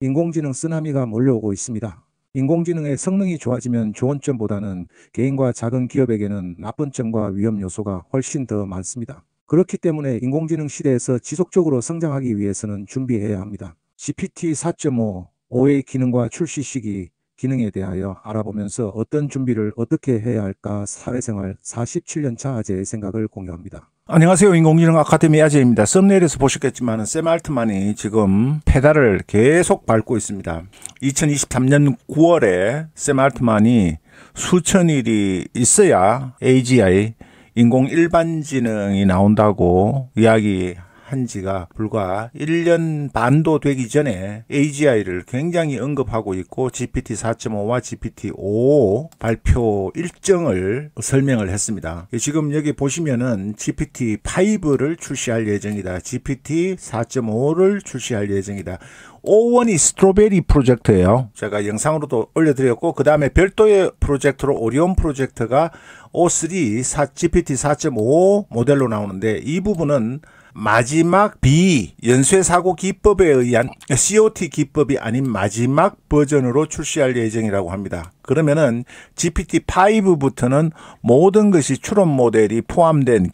인공지능 쓰나미가 몰려오고 있습니다. 인공지능의 성능이 좋아지면 좋은 점보다는 개인과 작은 기업에게는 나쁜 점과 위험 요소가 훨씬 더 많습니다. 그렇기 때문에 인공지능 시대에서 지속적으로 성장하기 위해서는 준비해야 합니다. GPT 4.5, 5의 기능과 출시 시기, 기능에 대하여 알아보면서 어떤 준비를 어떻게 해야 할까 사회생활 47년차 아재의 생각을 공유합니다. 안녕하세요. 인공지능 아카데미 아재입니다. 썸네일에서 보셨겠지만 샘 알트만이 지금 페달을 계속 밟고 있습니다. 2023년 9월에 샘 알트만이 수천 일이 있어야 AGI, 인공 일반지능이 나온다고 이야기한 지가 불과 1년 반도 되기 전에 AGI를 굉장히 언급하고 있고 GPT 4.5와 GPT 5 발표 일정을 설명을 했습니다. 지금 여기 보시면은 GPT 5를 출시할 예정이다. GPT 4.5를 출시할 예정이다. O1이 스트로베리 프로젝트예요. 제가 영상으로도 올려드렸고 그 다음에 별도의 프로젝트로 오리온 프로젝트가 O3 GPT 4.5 모델로 나오는데 이 부분은 마지막 B 연쇄사고 기법에 의한 COT 기법이 아닌 마지막 버전으로 출시할 예정이라고 합니다. 그러면은 GPT-5부터는 모든 것이 추론 모델이 포함된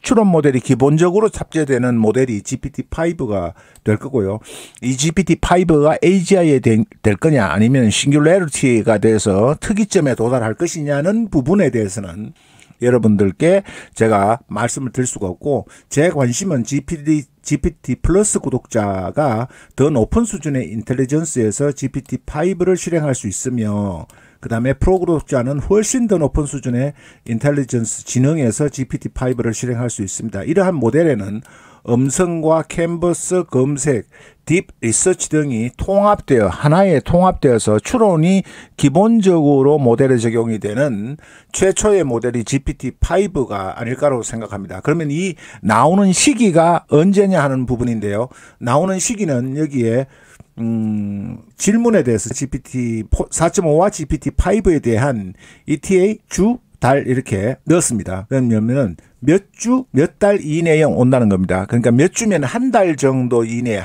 추론 모델이 기본적으로 탑재되는 모델이 GPT-5가 될 거고요. 이 GPT-5가 AGI에 될 거냐 아니면 싱귤래리티가 돼서 특이점에 도달할 것이냐는 부분에 대해서는 여러분들께 제가 말씀을 드릴 수가 없고 제 관심은 GPT 플러스 구독자가 더 높은 수준의 인텔리전스에서 GPT-5를 실행할 수 있으며 그 다음에 프로 구독자는 훨씬 더 높은 수준의 인텔리전스 지능에서 GPT-5를 실행할 수 있습니다. 이러한 모델에는 음성과 캔버스, 검색, 딥 리서치 등이 하나에 통합되어서 추론이 기본적으로 모델에 적용이 되는 최초의 모델이 GPT-5가 아닐까라고 생각합니다. 그러면 이 나오는 시기가 언제냐 하는 부분인데요. 나오는 시기는 여기에 질문에 대해서 GPT 4.5와 GPT-5에 대한 ETA, 주, 달 이렇게 넣었습니다. 그러면은 몇 주, 몇 달 이내에 온다는 겁니다. 그러니까 몇 주면 한 달 정도 이내에, 1,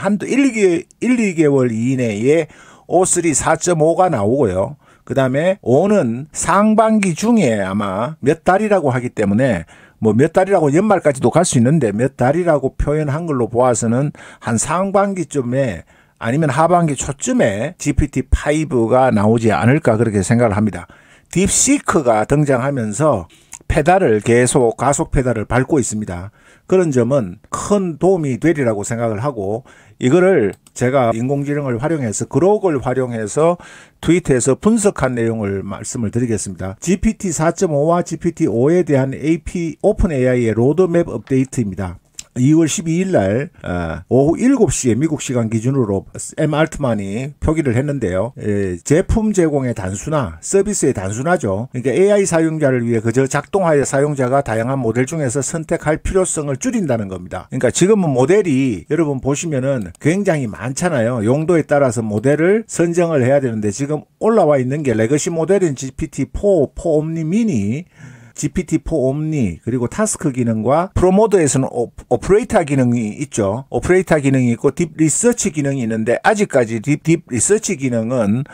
2개월 이내에 O3 4.5가 나오고요. 그 다음에 5는 상반기 중에 아마 몇 달이라고 하기 때문에 뭐 몇 달이라고 연말까지도 갈 수 있는데 몇 달이라고 표현한 걸로 보아서는 한 상반기쯤에 아니면 하반기 초쯤에 GPT-5가 나오지 않을까 그렇게 생각을 합니다. 딥시크가 등장하면서 페달을 계속 가속 페달을 밟고 있습니다. 그런 점은 큰 도움이 되리라고 생각을 하고 이거를 제가 인공지능을 활용해서 그록을 활용해서 트위터에서 분석한 내용을 말씀을 드리겠습니다. GPT 4.5와 GPT 5에 대한 오픈 AI의 로드맵 업데이트입니다. 2월 12일 날 오후 7시에 미국 시간 기준으로 샘 알트만이 표기를 했는데요. 제품 제공의 단순화, 서비스의 단순화죠. 그러니까 AI 사용자를 위해 그저 작동하여 사용자가 다양한 모델 중에서 선택할 필요성을 줄인다는 겁니다. 그러니까 지금은 모델이 여러분 보시면은 굉장히 많잖아요. 용도에 따라서 모델을 선정을 해야 되는데 지금 올라와 있는 게 레거시 모델인 GPT-4, 4 옴니 미니, GPT-4 옴니 그리고 타스크 기능과 프로모드에서는 오퍼레이터 기능이 있죠. 오퍼레이터 기능이 있고 딥 리서치 기능이 있는데 아직까지 딥 리서치 기능은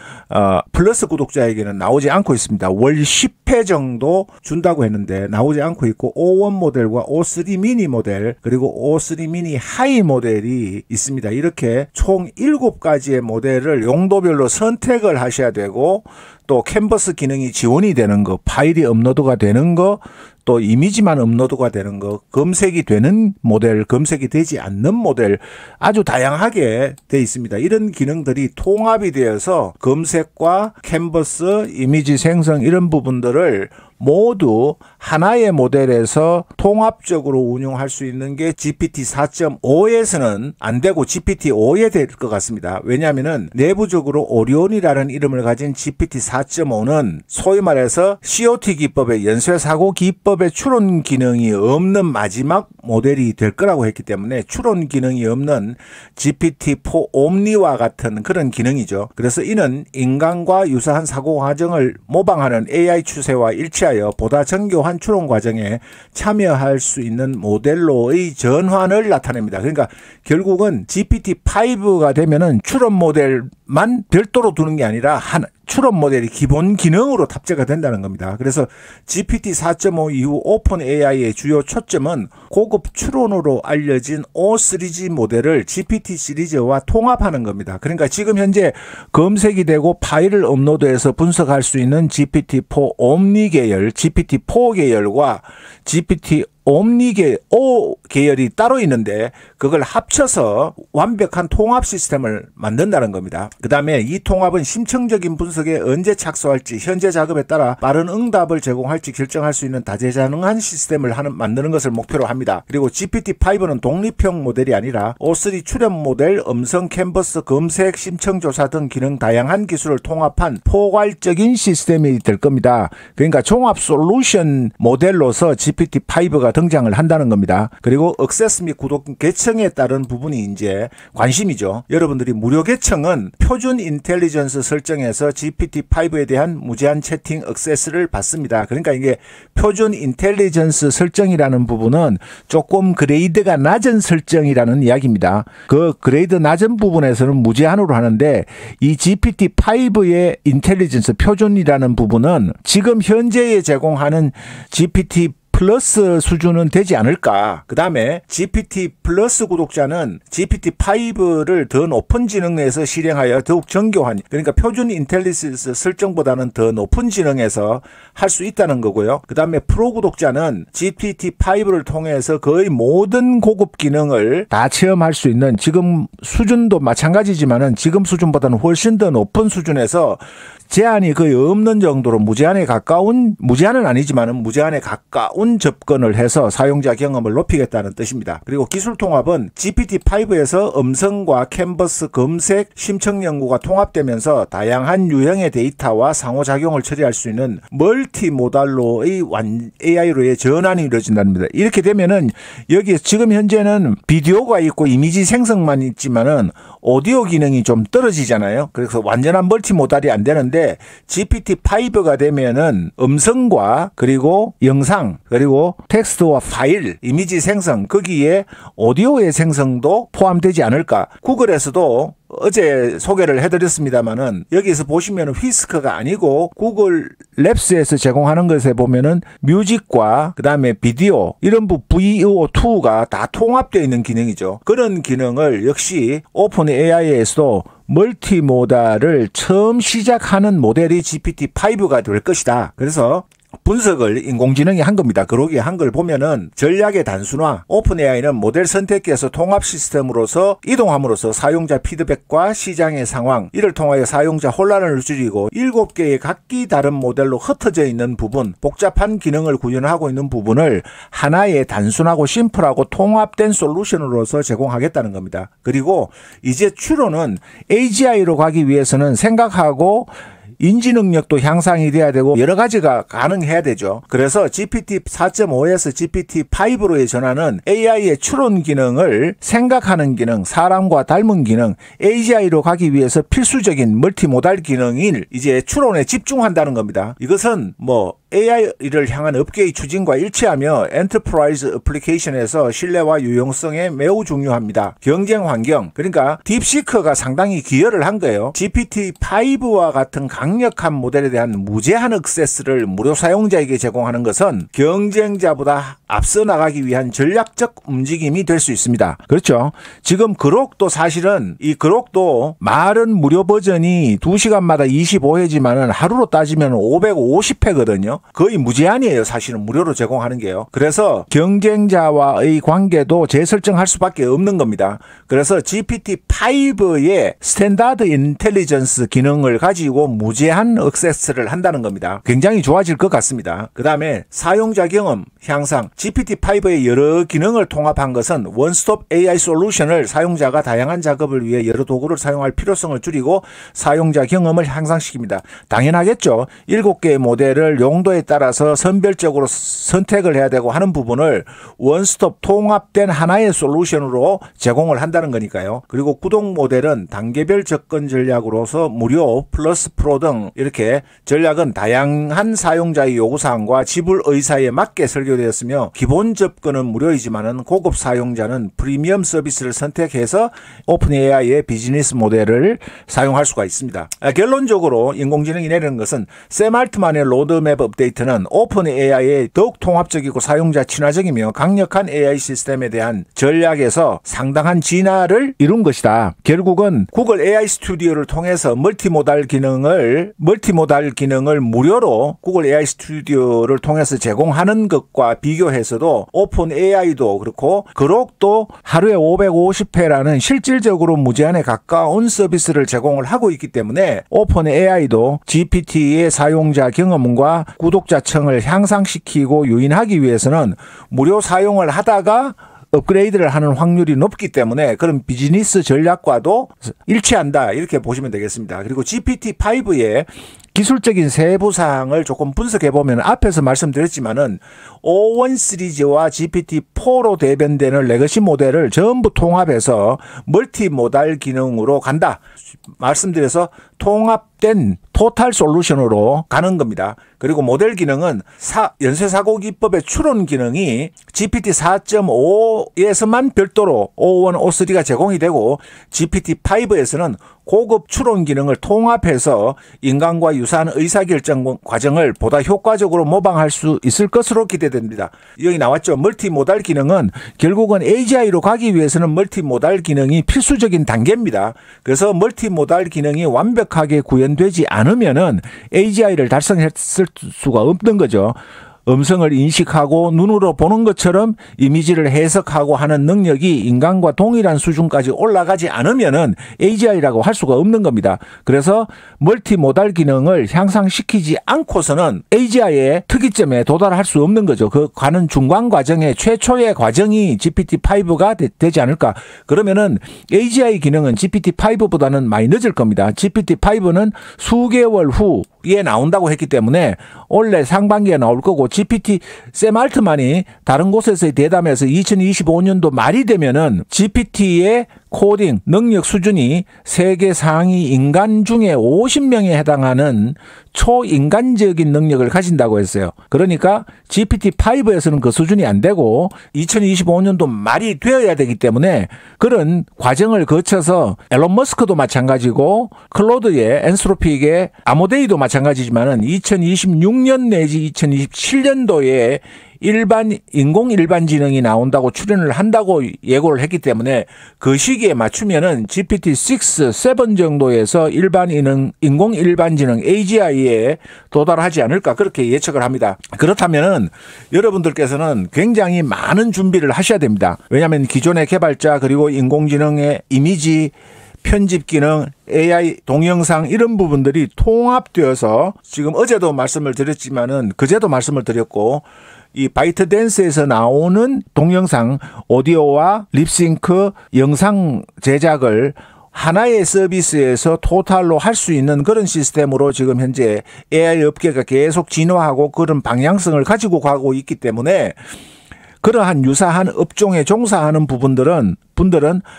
플러스 구독자에게는 나오지 않고 있습니다. 월 10회 정도 준다고 했는데 나오지 않고 있고 O1 모델과 O3 미니 모델 그리고 O3 미니 하이 모델이 있습니다. 이렇게 총 7가지의 모델을 용도별로 선택을 하셔야 되고 또 캔버스 기능이 지원이 되는 거, 파일이 업로드가 되는 거, 또 이미지만 업로드가 되는 거, 검색이 되는 모델, 검색이 되지 않는 모델 아주 다양하게 되어 있습니다. 이런 기능들이 통합이 되어서 검색과 캔버스, 이미지 생성 이런 부분들을 모두 하나의 모델에서 통합적으로 운용할 수 있는 게 GPT 4.5에서는 안 되고 GPT-5에 될 것 같습니다. 왜냐하면 내부적으로 오리온이라는 이름을 가진 GPT 4.5는 소위 말해서 COT 기법의 연쇄사고 기법의 추론 기능이 없는 마지막 모델이 될 거라고 했기 때문에 추론 기능이 없는 GPT-4 옴니와 같은 그런 기능이죠. 그래서 이는 인간과 유사한 사고 과정을 모방하는 AI 추세와 일치하는 대체하여 보다 정교한 추론 과정에 참여할 수 있는 모델로의 전환을 나타냅니다. 그러니까 결국은 GPT-5가 되면은 추론 모델만 별도로 두는 게 아니라 추론 모델이 기본 기능으로 탑재가 된다는 겁니다. 그래서 GPT 4.5 이후 오픈 AI의 주요 초점은 고급 추론으로 알려진 O3G 모델을 GPT 시리즈와 통합하는 겁니다. 그러니까 지금 현재 검색이 되고 파일을 업로드해서 분석할 수 있는 GPT-4 옴니 계열, GPT-4 계열과 GPT 옴니5 계열이 따로 있는데 그걸 합쳐서 완벽한 통합 시스템을 만든다는 겁니다. 그 다음에 이 통합은 심층적인 분석에 언제 착수할지 현재 작업에 따라 빠른 응답을 제공할지 결정할 수 있는 다재다능한 시스템을 만드는 것을 목표로 합니다. 그리고 GPT-5는 독립형 모델이 아니라 O3 출연 모델, 음성 캔버스, 검색, 심층조사 등 기능 다양한 기술을 통합한 포괄적인 시스템이 될 겁니다. 그러니까 종합 솔루션 모델로서 GPT-5가 등장을 한다는 겁니다. 그리고 액세스 및 구독 계층에 따른 부분이 이제 관심이죠. 여러분들이 무료 계층은 표준 인텔리전스 설정에서 GPT-5에 대한 무제한 채팅 액세스를 받습니다. 그러니까 이게 표준 인텔리전스 설정이라는 부분은 조금 그레이드가 낮은 설정이라는 이야기입니다. 그 그레이드 낮은 부분에서는 무제한으로 하는데 이 GPT-5의 인텔리전스 표준이라는 부분은 지금 현재에 제공하는 GPT 플러스 수준은 되지 않을까. 그 다음에 GPT 플러스 구독자는 GPT-5를 더 높은 지능에서 실행하여 더욱 정교한, 그러니까 표준 인텔리전스 설정보다는 더 높은 지능에서 할 수 있다는 거고요. 그 다음에 프로 구독자는 GPT-5를 통해서 거의 모든 고급 기능을 다 체험할 수 있는, 지금 수준도 마찬가지지만은 지금 수준보다는 훨씬 더 높은 수준에서 제한이 거의 없는 정도로 무제한에 가까운, 무제한은 아니지만은 무제한에 가까운 접근을 해서 사용자 경험을 높이겠다는 뜻입니다. 그리고 기술 통합은 GPT-5에서 음성과 캔버스, 검색, 심층 연구가 통합되면서 다양한 유형의 데이터와 상호작용을 처리할 수 있는 멀티모달로의 AI로의 전환이 이루어진다는 겁니다. 이렇게 되면은 여기 지금 현재는 비디오가 있고 이미지 생성만 있지만은 오디오 기능이 좀 떨어지잖아요. 그래서 완전한 멀티모달이 안 되는데 GPT-5가 되면은 음성과 그리고 영상 그리고 텍스트와 파일, 이미지 생성, 거기에 오디오의 생성도 포함되지 않을까. 구글에서도 어제 소개를 해드렸습니다만은 여기서 보시면은 휘스크가 아니고 구글 랩스에서 제공하는 것에 보면은 뮤직과 그 다음에 비디오 이런 VO2가 다 통합되어 있는 기능이죠. 그런 기능을 역시 오픈 AI에서도 멀티모달을 처음 시작하는 모델이 GPT-5가 될 것이다. 그래서 분석을 인공지능이 한 겁니다. 그러기에 한 걸 보면은 전략의 단순화, 오픈 AI는 모델 선택기에서 통합 시스템으로서 이동함으로써 사용자 피드백과 시장의 상황, 이를 통하여 사용자 혼란을 줄이고 7개의 각기 다른 모델로 흩어져 있는 부분, 복잡한 기능을 구현하고 있는 부분을 하나의 단순하고 심플하고 통합된 솔루션으로서 제공하겠다는 겁니다. 그리고 이제 추론은 AGI로 가기 위해서는 생각하고 인지 능력도 향상이 돼야 되고 여러 가지가 가능해야 되죠. 그래서 GPT 4.5에서 GPT 5로의 전환은 AI의 추론 기능을 생각하는 기능, 사람과 닮은 기능, AGI로 가기 위해서 필수적인 멀티모달 기능인 이제 추론에 집중한다는 겁니다. 이것은 AI를 향한 업계의 추진과 일치하며 엔터프라이즈 애플리케이션에서 신뢰와 유용성에 매우 중요합니다. 경쟁 환경, 그러니까 딥시크가 상당히 기여를 한 거예요. GPT-5와 같은 강력한 모델에 대한 무제한 액세스를 무료 사용자에게 제공하는 것은 경쟁자보다 앞서 나가기 위한 전략적 움직임이 될 수 있습니다. 그렇죠. 지금 그록도 사실은 이 그록도 말은 무료 버전이 2시간마다 25회지만은 하루로 따지면 550회거든요. 거의 무제한이에요. 사실은 무료로 제공하는 게요. 그래서 경쟁자와의 관계도 재설정할 수밖에 없는 겁니다. 그래서 GPT-5의 스탠다드 인텔리전스 기능을 가지고 무제한 액세스를 한다는 겁니다. 굉장히 좋아질 것 같습니다. 그 다음에 사용자 경험, 향상, GPT-5의 여러 기능을 통합한 것은 원스톱 AI 솔루션을 사용자가 다양한 작업을 위해 여러 도구를 사용할 필요성을 줄이고 사용자 경험을 향상시킵니다. 당연하겠죠. 7개의 모델을 용도에 따라서 선별적으로 선택을 해야 되고 하는 부분을 원스톱 통합된 하나의 솔루션으로 제공을 한다는 거니까요. 그리고 구독 모델은 단계별 접근 전략으로서 무료, 플러스 프로 등 이렇게 전략은 다양한 사용자의 요구사항과 지불 의사에 맞게 설계되었으며 기본 접근은 무료이지만 고급 사용자는 프리미엄 서비스를 선택해서 오픈 AI의 비즈니스 모델을 사용할 수가 있습니다. 결론적으로 인공지능이 내리는 것은 샘 알트만의 로드맵 업데이트는 오픈 AI의 더욱 통합적이고 사용자 친화적이며 강력한 AI 시스템에 대한 전략에서 상당한 진화를 이룬 것이다. 결국은 구글 AI 스튜디오를 통해서 멀티모달 기능을 무료로 구글 AI 스튜디오를 통해서 제공하는 것과 비교해서도 오픈 AI도 그렇고 그록도 하루에 550회라는 실질적으로 무제한에 가까운 서비스를 제공을 하고 있기 때문에 오픈 AI도 GPT의 사용자 경험과 구독자층을 향상시키고 유인하기 위해서는 무료 사용을 하다가 업그레이드를 하는 확률이 높기 때문에 그런 비즈니스 전략과도 일치한다 이렇게 보시면 되겠습니다. 그리고 GPT-5의 기술적인 세부 사항을 조금 분석해 보면 앞에서 말씀드렸지만은 O1 시리즈와 GPT-4로 대변되는 레거시 모델을 전부 통합해서 멀티모달 기능으로 간다. 말씀드려서 통합된 토탈 솔루션으로 가는 겁니다. 그리고 모델 기능은 연쇄사고 기법의 추론 기능이 GPT 4.5에서만 별도로 O1, O3가 제공이 되고 GPT-5에서는 고급 추론 기능을 통합해서 인간과 유사한 의사결정 과정을 보다 효과적으로 모방할 수 있을 것으로 기대됩니다. 여기 나왔죠. 멀티모달 기능은 결국은 AGI로 가기 위해서는 멀티모달 기능이 필수적인 단계입니다. 그래서 멀티모달 기능이 완벽하게 구현되지 않으면은 AGI를 달성했을 수가 없는 거죠. 음성을 인식하고 눈으로 보는 것처럼 이미지를 해석하고 하는 능력이 인간과 동일한 수준까지 올라가지 않으면은 AGI라고 할 수가 없는 겁니다. 그래서 멀티모달 기능을 향상시키지 않고서는 AGI의 특이점에 도달할 수 없는 거죠. 그 가는 중간 과정의 최초의 과정이 GPT-5가 되지 않을까. 그러면은 AGI 기능은 GPT-5보다는 많이 늦을 겁니다. GPT-5는 수개월 후에 나온다고 했기 때문에 원래 상반기에 나올 거고 샘 알트만이 다른 곳에서의 대담에서 2025년도 말이 되면은 GPT의 코딩 능력 수준이 세계 상위 인간 중에 50명에 해당하는 초인간적인 능력을 가진다고 했어요. 그러니까 GPT-5에서는 그 수준이 안 되고 2025년도 말이 되어야 되기 때문에 그런 과정을 거쳐서 앨런 머스크도 마찬가지고 클로드의 엔스로픽의 아모데이도 마찬가지지만은 2026년 내지 2027년도에 인공지능이 나온다고 출연을 한다고 예고를 했기 때문에 그 시기에 맞추면은 GPT-6, 7 정도에서 인공지능 AGI에 도달하지 않을까 그렇게 예측을 합니다. 그렇다면은 여러분들께서는 굉장히 많은 준비를 하셔야 됩니다. 왜냐하면 기존의 개발자 그리고 인공지능의 이미지 편집 기능, AI 동영상 이런 부분들이 통합되어서 지금 어제도 말씀을 드렸지만은 그제도 말씀을 드렸고 이 바이트댄스에서 나오는 동영상, 오디오와 립싱크, 영상 제작을 하나의 서비스에서 토탈로 할 수 있는 그런 시스템으로 지금 현재 AI 업계가 계속 진화하고 그런 방향성을 가지고 가고 있기 때문에 그러한 유사한 업종에 종사하는 분들은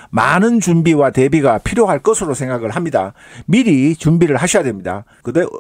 많은 준비와 대비가 필요할 것으로 생각을 합니다. 미리 준비를 하셔야 됩니다.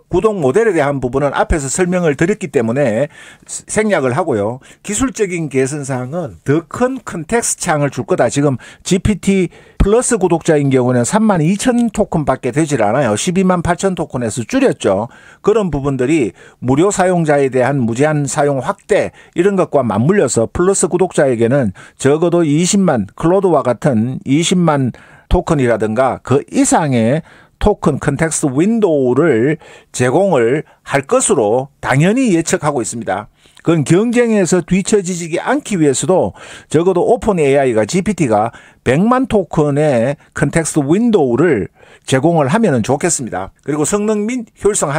구독 모델에 대한 부분은 앞에서 설명을 드렸기 때문에 생략을 하고요. 기술적인 개선사항은 더 큰 컨텍스트 창을 줄 거다. 지금 GPT 플러스 구독자인 경우는 32,000 토큰밖에 되질 않아요. 128,000 토큰에서 줄였죠. 그런 부분들이 무료 사용자에 대한 무제한 사용 확대 이런 것과 맞물려서 플러스 구독자에게는 적어도 20만 클로드와 같은 20만 토큰이라든가 그 이상의 토큰 컨텍스트 윈도우를 제공을 할 것으로 당연히 예측하고 있습니다. 그건 경쟁에서 뒤처지지 않기 위해서도 적어도 오픈 AI가 GPT가 100만 토큰의 컨텍스트 윈도우를 제공을 하면 좋겠습니다. 그리고 성능 및 효율성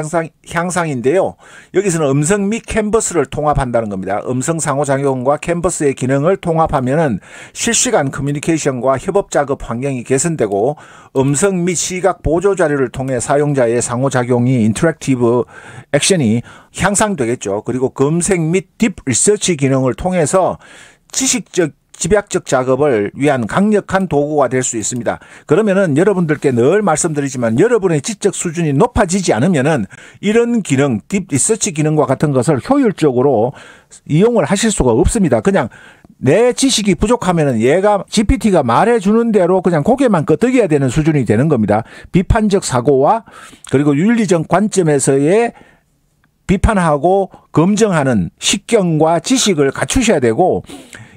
향상인데요. 여기서는 음성 및 캔버스를 통합한다는 겁니다. 음성 상호작용과 캔버스의 기능을 통합하면은 실시간 커뮤니케이션과 협업 작업 환경이 개선되고 음성 및 시각 보조 자료를 통해 사용자의 상호작용이 인터랙티브 액션이 향상되겠죠. 그리고 검색 및 딥 리서치 기능을 통해서 지식적 집약적 작업을 위한 강력한 도구가 될 수 있습니다. 그러면은 여러분들께 늘 말씀드리지만 여러분의 지적 수준이 높아지지 않으면은 이런 기능, 딥 리서치 기능과 같은 것을 효율적으로 이용을 하실 수가 없습니다. 그냥 내 지식이 부족하면은 얘가 GPT가 말해주는 대로 그냥 고개만 끄덕여야 되는 수준이 되는 겁니다. 비판적 사고와 그리고 윤리적 관점에서의 비판하고 검증하는 식견과 지식을 갖추셔야 되고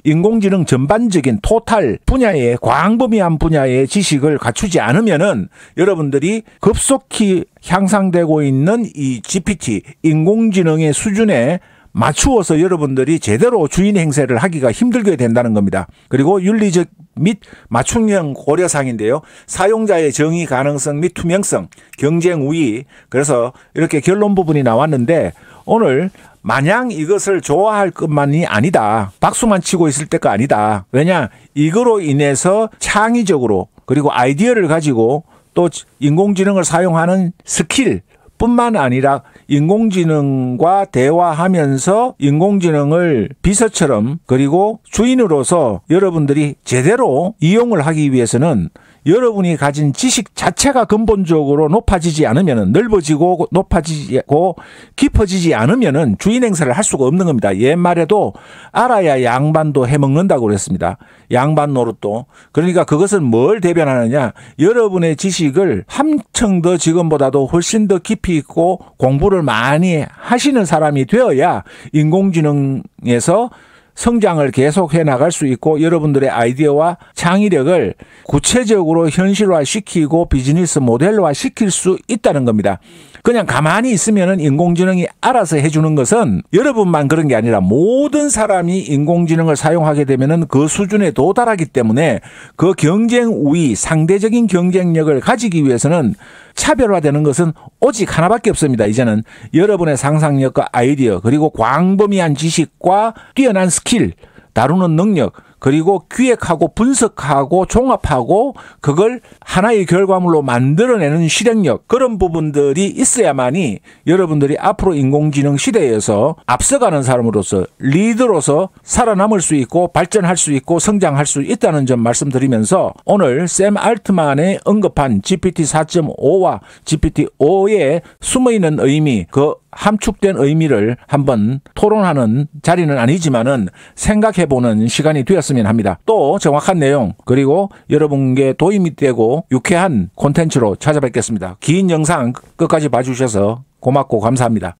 인공지능 전반적인 토탈 분야의 광범위한 분야의 지식을 갖추지 않으면은 여러분들이 급속히 향상되고 있는 이 GPT 인공지능의 수준에 맞추어서 여러분들이 제대로 주인 행세를 하기가 힘들게 된다는 겁니다. 그리고 윤리적 및 맞춤형 고려사항인데요. 사용자의 정의 가능성 및 투명성, 경쟁 우위. 그래서 이렇게 결론 부분이 나왔는데 오늘 마냥 이것을 좋아할 것만이 아니다. 박수만 치고 있을 때가 아니다. 왜냐? 이거로 인해서 창의적으로 그리고 아이디어를 가지고 또 인공지능을 사용하는 스킬 뿐만 아니라 인공지능과 대화하면서 인공지능을 비서처럼 그리고 주인으로서 여러분들이 제대로 이용을 하기 위해서는 여러분이 가진 지식 자체가 근본적으로 높아지지 않으면 넓어지고 높아지고 깊어지지 않으면 주인 행세를 할 수가 없는 겁니다. 옛말에도 알아야 양반도 해먹는다고 그랬습니다. 양반 노릇도. 그러니까 그것은 뭘 대변하느냐. 여러분의 지식을 한층 더 지금보다도 훨씬 더 깊이 있고 공부를 많이 하시는 사람이 되어야 인공지능에서 성장을 계속해 나갈 수 있고 여러분들의 아이디어와 창의력을 구체적으로 현실화시키고 비즈니스 모델화시킬 수 있다는 겁니다. 그냥 가만히 있으면 인공지능이 알아서 해주는 것은 여러분만 그런 게 아니라 모든 사람이 인공지능을 사용하게 되면 그 수준에 도달하기 때문에 그 경쟁 우위, 상대적인 경쟁력을 가지기 위해서는 차별화되는 것은 오직 하나밖에 없습니다. 이제는 여러분의 상상력과 아이디어 그리고 광범위한 지식과 뛰어난 스킬, 다루는 능력 그리고 기획하고 분석하고 종합하고 그걸 하나의 결과물로 만들어내는 실행력 그런 부분들이 있어야만이 여러분들이 앞으로 인공지능 시대에서 앞서가는 사람으로서 리더로서 살아남을 수 있고 발전할 수 있고 성장할 수 있다는 점 말씀드리면서 오늘 샘 알트만의 언급한 GPT 4.5와 GPT-5의 숨어있는 의미 그 함축된 의미를 한번 토론하는 자리는 아니지만은 생각해보는 시간이 되었으면 합니다. 또 정확한 내용 그리고 여러분께 도움이 되고 유쾌한 콘텐츠로 찾아뵙겠습니다. 긴 영상 끝까지 봐주셔서 고맙고 감사합니다.